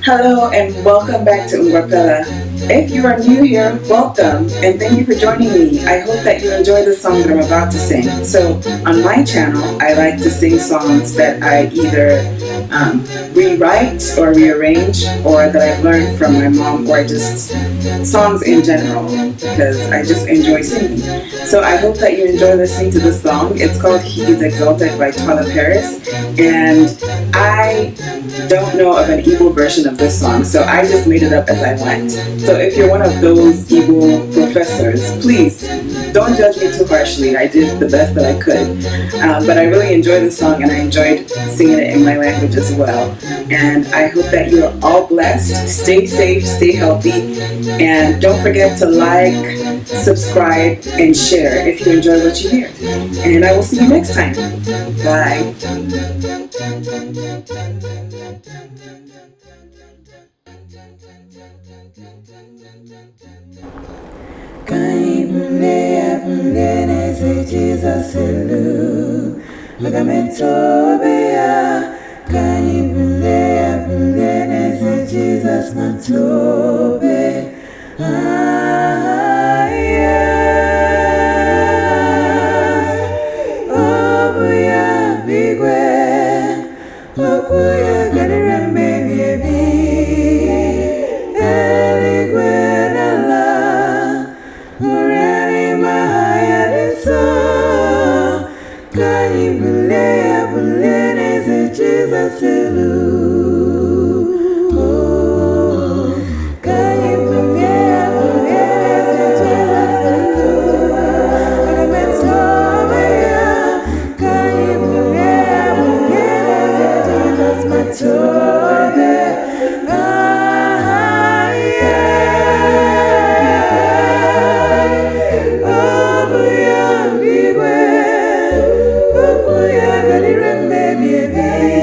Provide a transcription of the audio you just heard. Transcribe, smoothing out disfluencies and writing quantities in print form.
Hello and welcome back to Acapella. If you are new here, welcome and thank you for joining me. I hope that you enjoy the song that I'm about to sing. So, on my channel, I like to sing songs that I either rewrite or rearrange or that I've learned from my mom or just songs in general because I just enjoy singing. So, I hope that you enjoy listening to this song. It's called He's Exalted by Twila Paris, and I don't know of an Igbo version of this song, so I just made it up as I went. So if you're one of those Igbo professors, please don't judge me too harshly. I did the best that I could. But I really enjoyed the song and I enjoyed singing it in my language as well. And I hope that you're all blessed. Stay safe, stay healthy, and don't forget to like, subscribe, and share if you enjoy what you hear. And I will see you next time. Bye. Kai Bulieya, Bulieya, say Jesus elu. Magametobea. Kai Bulieya, Bulieya, say Jesus matobe. Obuya bigwe. Okuya gadirembe biebi. Eligwe nala. Murari mahaya liso. Kai Bulieya, Bulieya, say Jesus elu. Kai Bulieya, Bulieya, say Jesus elu. Magametobea. Kai Bulieya, Bulieya, say Jesus matobe. Baby.